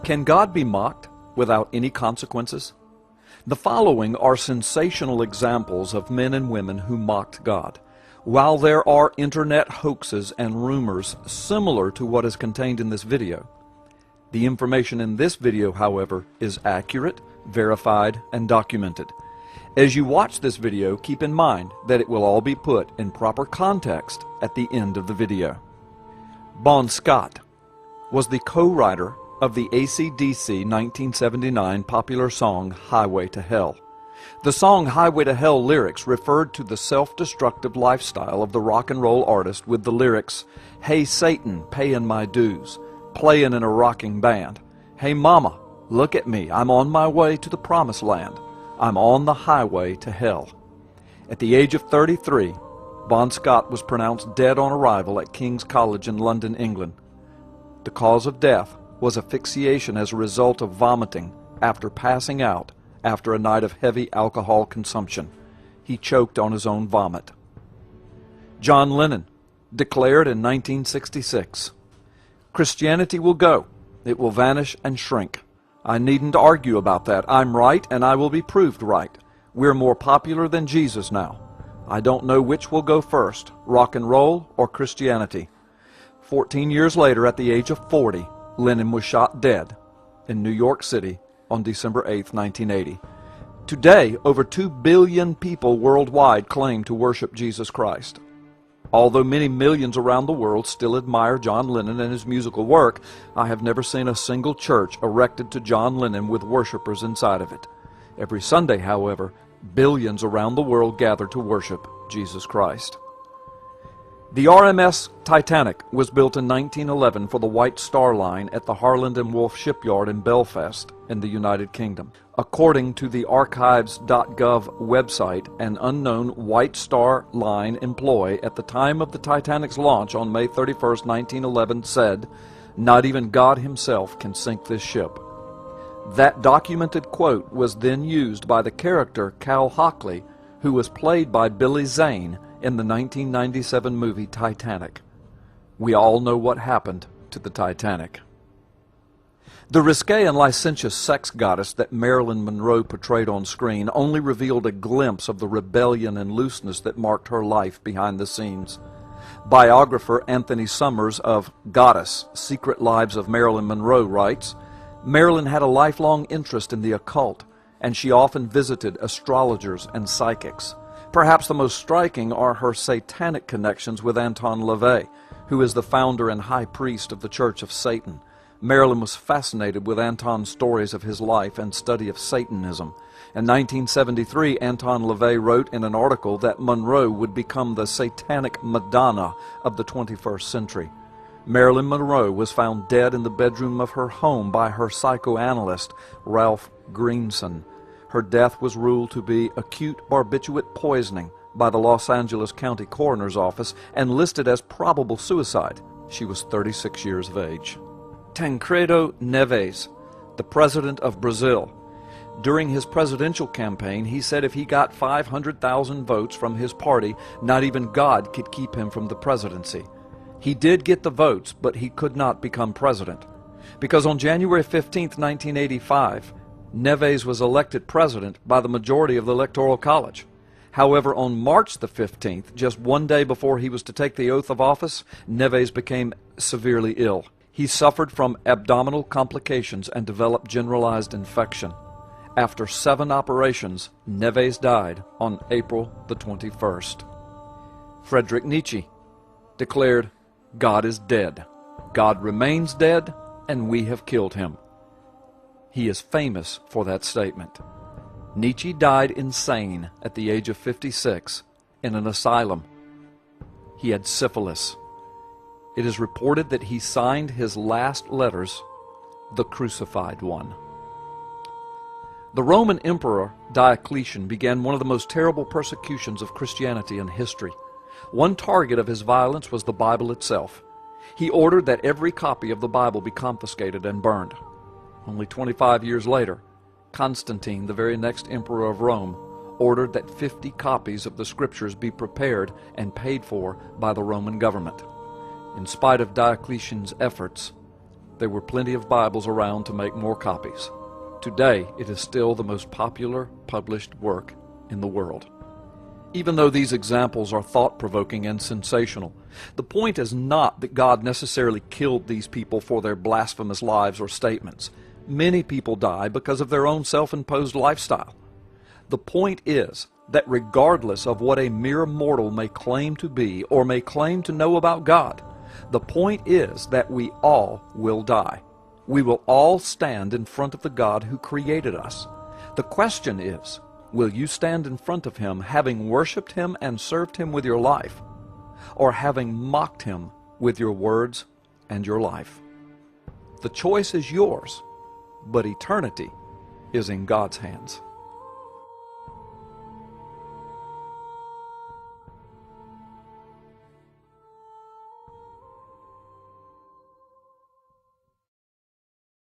Can God be mocked without any consequences? The following are sensational examples of men and women who mocked God. While there are internet hoaxes and rumors similar to what is contained in this video, the information in this video, however, is accurate, verified, and documented. As you watch this video, keep in mind that it will all be put in proper context at the end of the video. Bon Scott was the co-writer of the AC/DC 1979 popular song Highway to Hell. The song Highway to Hell lyrics referred to the self-destructive lifestyle of the rock and roll artist with the lyrics, "Hey Satan, paying my dues, playing in a rocking band. Hey mama, look at me, I'm on my way to the promised land. I'm on the highway to hell." At the age of 33, Bon Scott was pronounced dead on arrival at King's College in London, England. The cause of death was asphyxiation as a result of vomiting after passing out after a night of heavy alcohol consumption. He choked on his own vomit. John Lennon declared in 1966, "Christianity will go. It will vanish and shrink. I needn't argue about that. I'm right and I will be proved right. We're more popular than Jesus now. I don't know which will go first, rock and roll or Christianity." 14 years later, at the age of 40, Lennon was shot dead in New York City on December 8, 1980. Today, over 2 billion people worldwide claim to worship Jesus Christ. Although many millions around the world still admire John Lennon and his musical work, I have never seen a single church erected to John Lennon with worshipers inside of it. Every Sunday, however, billions around the world gather to worship Jesus Christ. The RMS Titanic was built in 1911 for the White Star Line at the Harland and Wolff shipyard in Belfast in the United Kingdom. According to the archives.gov website, an unknown White Star Line employee at the time of the Titanic's launch on May 31, 1911 said, "Not even God himself can sink this ship." That documented quote was then used by the character Cal Hockley, who was played by Billy Zane in the 1997 movie Titanic. We all know what happened to the Titanic. The risque and licentious sex goddess that Marilyn Monroe portrayed on screen only revealed a glimpse of the rebellion and looseness that marked her life behind the scenes. Biographer Anthony Summers of Goddess, Secret Lives of Marilyn Monroe writes, "Marilyn had a lifelong interest in the occult, and she often visited astrologers and psychics. Perhaps the most striking are her satanic connections with Anton LaVey, who is the founder and high priest of the Church of Satan. Marilyn was fascinated with Anton's stories of his life and study of Satanism. In 1973, Anton LaVey wrote in an article that Monroe would become the satanic Madonna of the 21st century. Marilyn Monroe was found dead in the bedroom of her home by her psychoanalyst, Ralph Greenson. Her death was ruled to be acute barbiturate poisoning by the Los Angeles County Coroner's Office and listed as probable suicide. She was 36 years of age. Tancredo Neves, the president of Brazil. During his presidential campaign, he said if he got 500,000 votes from his party, not even God could keep him from the presidency. He did get the votes, but he could not become president. Because on January 15, 1985, Neves was elected president by the majority of the Electoral College. However, on March the 15th, just one day before he was to take the oath of office, Neves became severely ill. He suffered from abdominal complications and developed generalized infection. After 7 operations, Neves died on April the 21st. Friedrich Nietzsche declared, "God is dead. God remains dead, and we have killed him." He is famous for that statement. Nietzsche died insane at the age of 56 in an asylum. He had syphilis. It is reported that he signed his last letters, "The Crucified One." The Roman Emperor Diocletian began one of the most terrible persecutions of Christianity in history. One target of his violence was the Bible itself. He ordered that every copy of the Bible be confiscated and burned. Only 25 years later, Constantine, the very next emperor of Rome, ordered that 50 copies of the Scriptures be prepared and paid for by the Roman government. In spite of Diocletian's efforts, there were plenty of Bibles around to make more copies. Today, it is still the most popular published work in the world. Even though these examples are thought-provoking and sensational, the point is not that God necessarily killed these people for their blasphemous lives or statements. Many people die because of their own self-imposed lifestyle. The point is that regardless of what a mere mortal may claim to be or may claim to know about God, the point is that we all will die. We will all stand in front of the God who created us. The question is, will you stand in front of Him having worshiped Him and served Him with your life, or having mocked Him with your words and your life? The choice is yours, but eternity is in God's hands.